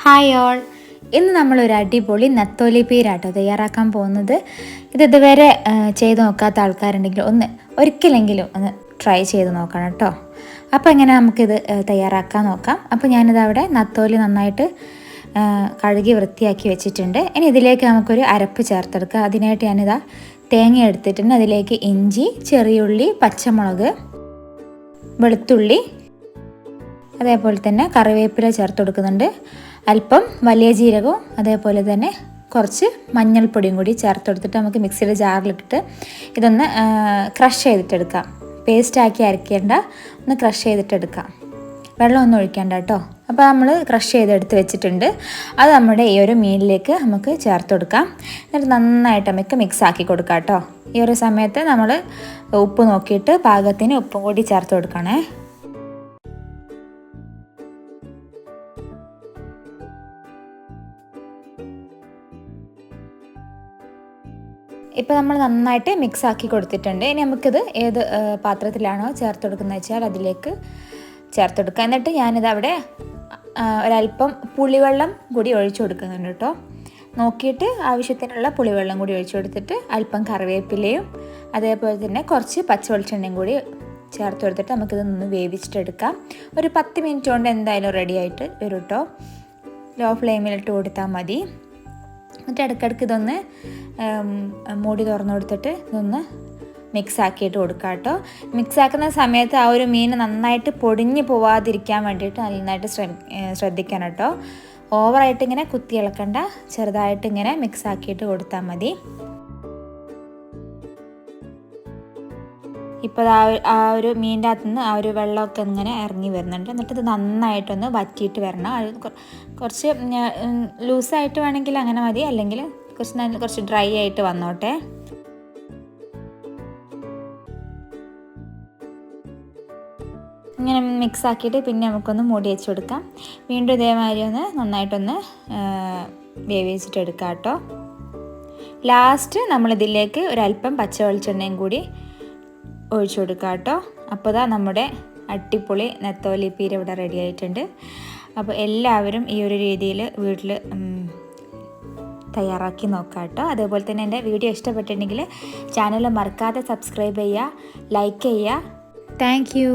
Hi all, ഇന്ന് നമ്മളൊരു അടിപൊളി നത്തോലി പീരാട്ടോ തയ്യാറാക്കാൻ പോകുന്നത്. ഇതുവരെ ചെയ്ത് നോക്കാത്ത ആൾക്കാരുണ്ടെങ്കിൽ ഒരിക്കലെങ്കിലും ഒന്ന് ട്രൈ ചെയ്ത് നോക്കണം കേട്ടോ. അപ്പോൾ എങ്ങനെ നമുക്കിത് തയ്യാറാക്കാൻ നോക്കാം. അപ്പോൾ ഞാനിതവിടെ നത്തോലി നന്നായിട്ട് കഴുകി വൃത്തിയാക്കി വെച്ചിട്ടുണ്ട്. ഇനി ഇതിലേക്ക് നമുക്കൊരു അരപ്പ് ചേർത്തെടുക്കാം. അതിനായിട്ട് ഞാനിതാ തേങ്ങ എടുത്തിട്ടുണ്ട്. അതിലേക്ക് ഇഞ്ചി, ചെറിയുള്ളി, പച്ചമുളക്, വെളുത്തുള്ളി, അതേപോലെ തന്നെ കറിവേപ്പില ചേർത്ത് കൊടുക്കുന്നുണ്ട്. അല്പം വലിയ ജീരകവും അതേപോലെ തന്നെ കുറച്ച് മഞ്ഞൾപ്പൊടിയും കൂടി ചേർത്ത് കൊടുത്തിട്ട് നമുക്ക് മിക്സിയുടെ ജാറിലിട്ടിട്ട് ഇതൊന്ന് ക്രഷ് ചെയ്തിട്ടെടുക്കാം. പേസ്റ്റാക്കി അരയ്ക്കേണ്ട, ഒന്ന് ക്രഷ് ചെയ്തിട്ടെടുക്കാം. വെള്ളമൊന്നും ഒഴിക്കേണ്ട കേട്ടോ. അപ്പോൾ നമ്മൾ ക്രഷ് ചെയ്തെടുത്ത് വെച്ചിട്ടുണ്ട്. അത് നമ്മുടെ ഈ ഒരു മീനിലേക്ക് നമുക്ക് ചേർത്ത് കൊടുക്കാം. എന്നിട്ട് നന്നായിട്ട് നമുക്ക് മിക്സ് ആക്കി കൊടുക്കാം കേട്ടോ. ഈ ഒരു സമയത്ത് നമ്മൾ ഉപ്പ് നോക്കിയിട്ട് പാകത്തിന് ഉപ്പും കൂടി ചേർത്ത് കൊടുക്കണേ. ഇപ്പോൾ നമ്മൾ നന്നായിട്ട് മിക്സ് ആക്കി കൊടുത്തിട്ടുണ്ട്. ഇനി നമുക്കിത് ഏത് പാത്രത്തിലാണോ ചേർത്ത് കൊടുക്കുന്നത് വെച്ചാൽ അതിലേക്ക് ചേർത്ത് കൊടുക്കുക. എന്നിട്ട് ഞാനിത് അവിടെ ഒരല്പം പുളിവെള്ളം കൂടി ഒഴിച്ചു കൊടുക്കുന്നുണ്ട് കേട്ടോ. നോക്കിയിട്ട് ആവശ്യത്തിനുള്ള പുളിവെള്ളം കൂടി ഒഴിച്ചു കൊടുത്തിട്ട് അല്പം കറിവേപ്പിലയും അതേപോലെ തന്നെ കുറച്ച് പച്ചവെളിച്ചെണ്ണയും കൂടി ചേർത്ത് കൊടുത്തിട്ട് നമുക്കിത് ഒന്ന് വേവിച്ചിട്ടെടുക്കാം. ഒരു 10 മിനിറ്റ് കൊണ്ട് എന്തായാലും റെഡി ആയിട്ട് വരും കേട്ടോ. ലോ ഫ്ലെയിമിലിട്ട് കൊടുത്താൽ മതി. എന്നിട്ട് ഇടയ്ക്കിടയ്ക്ക് ഇതൊന്ന് മൂടി തുറന്നു കൊടുത്തിട്ട് ഇതൊന്ന് മിക്സ് ആക്കിയിട്ട് കൊടുക്കുക കേട്ടോ. മിക്സ് ആക്കുന്ന സമയത്ത് ആ ഒരു മീൻ നന്നായിട്ട് പൊടിഞ്ഞ് പോവാതിരിക്കാൻ വേണ്ടിയിട്ട് നന്നായിട്ട് ശ്രദ്ധിക്കണം കേട്ടോ. ഓവറായിട്ട് ഇങ്ങനെ കുത്തി ഇളക്കണ്ട, ചെറുതായിട്ട് ഇങ്ങനെ മിക്സ് ആക്കിയിട്ട് കൊടുത്താൽ മതി. ഇപ്പോൾ ആ ഒരു മീനിൻ്റെ അകത്തു നിന്ന് ആ ഒരു വെള്ളമൊക്കെ ഇങ്ങനെ ഇറങ്ങി വരുന്നുണ്ട്. എന്നിട്ട് ഇത് നന്നായിട്ടൊന്ന് വറ്റിയിട്ട് വരണം. അത് കുറച്ച് ലൂസായിട്ട് വേണമെങ്കിൽ അങ്ങനെ മതി, അല്ലെങ്കിൽ കുറച്ച് ഡ്രൈ ആയിട്ട് വന്നോട്ടെ. ഇങ്ങനെ മിക്സ് ആക്കിയിട്ട് പിന്നെ നമുക്കൊന്ന് മൂടി വെച്ച് കൊടുക്കാം. വീണ്ടും ഇതേമാതിരി ഒന്ന് നന്നായിട്ടൊന്ന് വേവിച്ചിട്ടെടുക്കാം കേട്ടോ. ലാസ്റ്റ് നമ്മളിതിലേക്ക് ഒരല്പം പച്ച വെളിച്ചെണ്ണയും കൂടി ഒഴിച്ചു കൊടുക്കുക കേട്ടോ. അപ്പോൾ നമ്മുടെ അടിപൊളി നത്തോലി പീര ഇവിടെ റെഡി ആയിട്ടുണ്ട്. അപ്പോൾ എല്ലാവരും ഈ ഒരു രീതിയിൽ വീട്ടിൽ തയ്യാറാക്കി നോക്കാം കേട്ടോ. അതേപോലെ തന്നെ എൻ്റെ വീഡിയോ ഇഷ്ടപ്പെട്ടിട്ടുണ്ടെങ്കിൽ ചാനൽ മറക്കാതെ സബ്സ്ക്രൈബ് ചെയ്യുക, ലൈക്ക് ചെയ്യുക. Thank you.